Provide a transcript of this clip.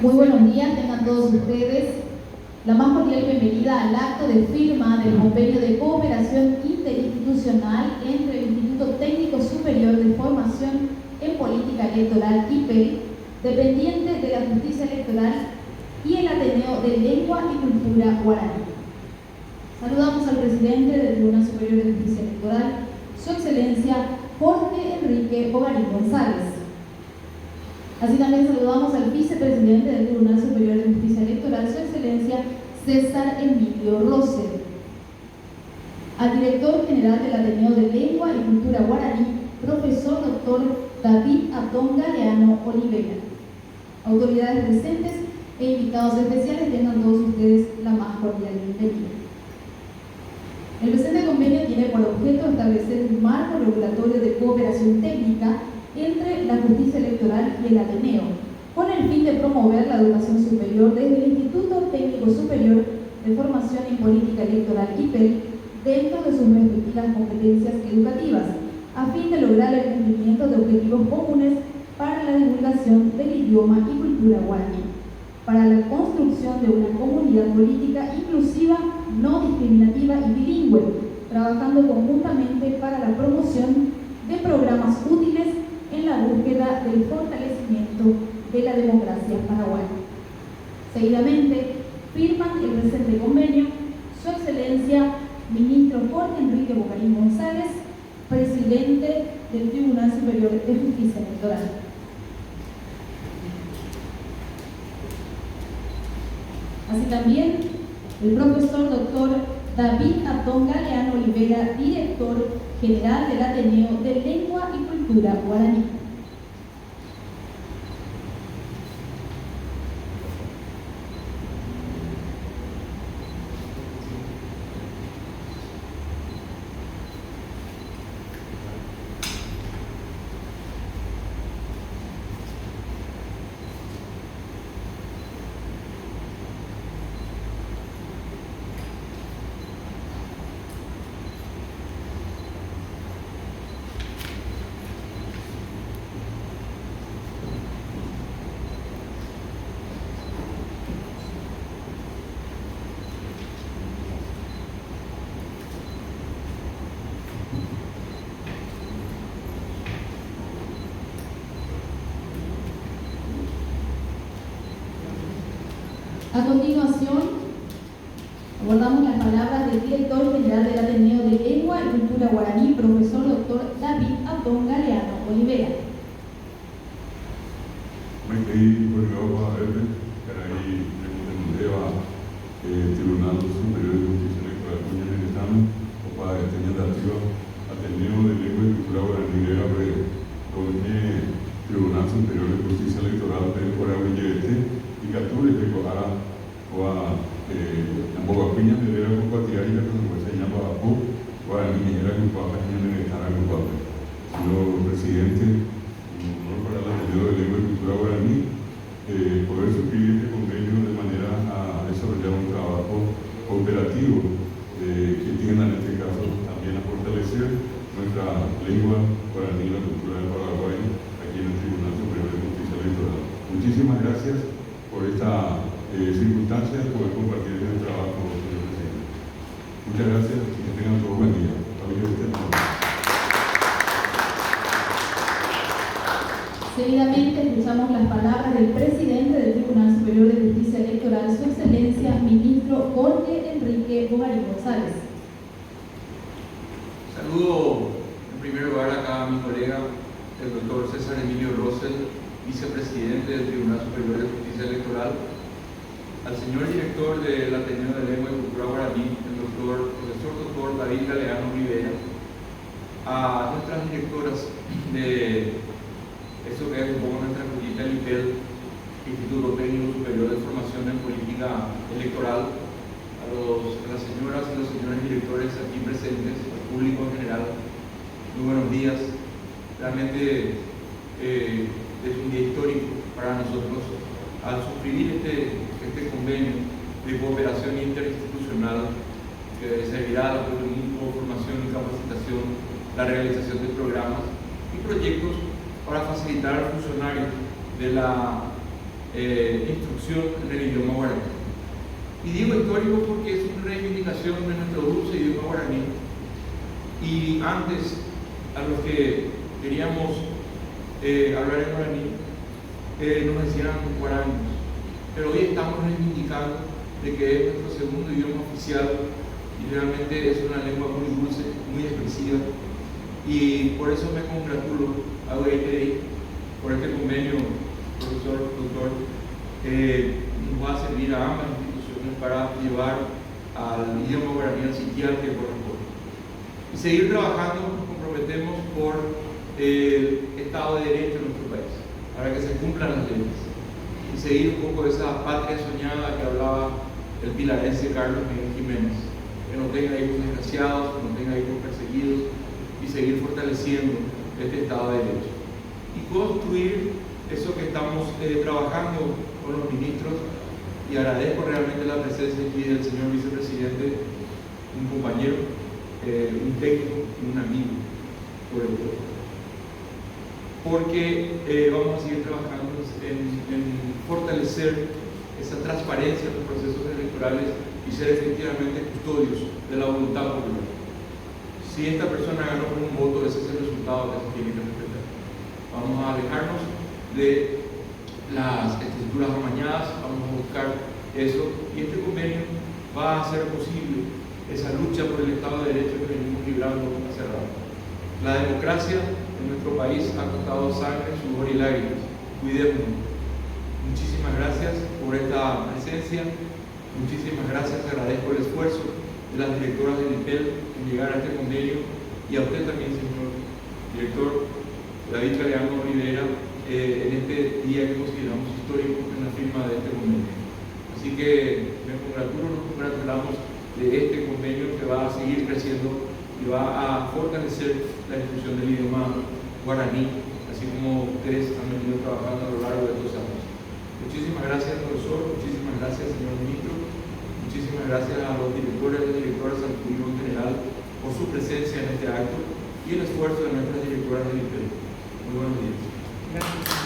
Muy buenos días, tengan todos ustedes la más cordial bienvenida al acto de firma del convenio de cooperación interinstitucional entre el Instituto Técnico Superior de Formación en Política Electoral, IPEL, dependiente de la Justicia Electoral, y el Ateneo de Lengua y Cultura Guaraní. Saludamos al presidente del Tribunal Superior de Justicia Electoral, Su Excelencia Jorge Enrique Bogarín González. Así también saludamos al vicepresidente del Tribunal Superior de Justicia Electoral, Su Excelencia César Emilio Rosel, al director general del Ateneo de Lengua y Cultura Guaraní, profesor doctor David Atón Galeano Olivera. Autoridades presentes e invitados especiales, tengan todos ustedes la más cordial bienvenida. El presente convenio tiene por objeto establecer un marco regulatorio de cooperación técnica entre la Justicia Electoral y el Ateneo, con el fin de promover la educación superior desde el Instituto Técnico Superior de Formación en Política Electoral, IPEL, dentro de sus respectivas competencias educativas, a fin de lograr el cumplimiento de objetivos comunes para la divulgación del idioma y cultura guaraní, para la construcción de una comunidad política inclusiva, no discriminativa y bilingüe, trabajando conjuntamente para la promoción de programas útiles en la búsqueda del fortalecimiento de la democracia paraguaya. Seguidamente, firman el presente convenio Su Excelencia Ministro Jorge Enrique Bogarín González, presidente del Tribunal Superior de Justicia Electoral. Así también, el profesor doctor David Atón Galeano Olivera, director general del Ateneo de Lengua y Cultura Guaraní. A continuación, abordamos las palabras del director general del Ateneo de Lengua y Cultura Guaraní, profesor doctor David Atón Galeano Olivera. Tribunal Superior de Justicia Electoral Ateneo de Lengua y Cultura Guaraní Tribunal Superior de Justicia Electoral de Guaraní y Capture de Coara en Bogapiña de Vera Cucuatiari que se llama Apu Guaraní era Cucuapa de Netara Cucuapa. Señor presidente, honor para el Ateneo de Lengua y Cultura Guaraní poder suscribir este convenio de manera a desarrollar un trabajo cooperativo que tienda en este caso también a fortalecer nuestra lengua guaraní y la cultura del Paraguay aquí en el Tribunal Superior de Justicia Electoral. Muchísimas gracias por esta circunstancia de poder compartir el trabajo, señor presidente. Muchas gracias y que tengan todos buen día. Seguidamente escuchamos las palabras del presidente del Tribunal Superior de Justicia Electoral, Su Excelencia Ministro Jorge Enrique Bogarín González. Saludo en primer lugar acá a mi colega, el doctor César Emilio Rosel, vicepresidente del Tribunal Superior de Justicia Electoral, al señor director del Ateneo de Lengua y Cultura Guaraní, el profesor doctor David Galeano Olivera, a nuestras directoras de eso que es un poco nuestra joyita, el IPEL, Instituto Técnico Superior de Formación en Política Electoral, a las señoras y los señores directores aquí presentes, al público en general, muy buenos días. Realmente es un día histórico para nosotros al suscribir este convenio de cooperación interinstitucional que servirá al apoyo mutuo, formación y capacitación, la realización de programas y proyectos para facilitar a los funcionarios de la instrucción en el idioma guaraní. Y digo histórico porque es una reivindicación de nuestro dulce idioma guaraní. Y antes, a los que queríamos hablar en guaraní, nos decían guaranos. Pero hoy estamos reivindicando de que es nuestro segundo idioma oficial y realmente es una lengua muy dulce, muy expresiva. Y por eso me congratulo a UITI por este convenio, profesor, doctor, que nos va a servir a ambas instituciones para llevar al idioma guaraní al sitial que corresponde. Y seguir trabajando, nos comprometemos por el Estado de Derecho en nuestro país, para que se cumplan las leyes. Y seguir un poco esa patria soñada que hablaba el pilarense Carlos Miguel Jiménez, que no tenga hijos desgraciados, que no tenga hijos perseguidos, y seguir fortaleciendo este Estado de Derecho. Y construir eso que estamos trabajando con los ministros, y agradezco realmente la presencia aquí del señor vicepresidente, un compañero, un técnico y un amigo, por el pueblo. Porque vamos a seguir trabajando en fortalecer esa transparencia en los procesos electorales y ser efectivamente custodios de la voluntad popular. Si esta persona ganó con un voto, ese es el resultado que se tiene que respetar. Vamos a alejarnos de las estructuras amañadas, vamos a buscar eso, y este convenio va a hacer posible esa lucha por el Estado de Derecho que venimos librando hace rato. La democracia en nuestro país ha costado sangre, sudor y lágrimas. Cuidémonos. Muchísimas gracias por esta presencia, muchísimas gracias, agradezco el esfuerzo de las directoras del IPEL en llegar a este convenio, y a usted también, señor director David Galeano Rivera, en este día que consideramos histórico en la firma de este convenio. Así que nos congratulamos de este convenio que va a seguir creciendo y va a fortalecer la difusión del idioma guaraní, así como ustedes han venido trabajando a lo largo de estos años. Muchísimas gracias, profesor, muchísimas gracias, señor ministro, muchísimas gracias a los directores y directoras al público en general por su presencia en este acto y el esfuerzo de nuestras directoras del IPEL. Muy buenos días. Gracias.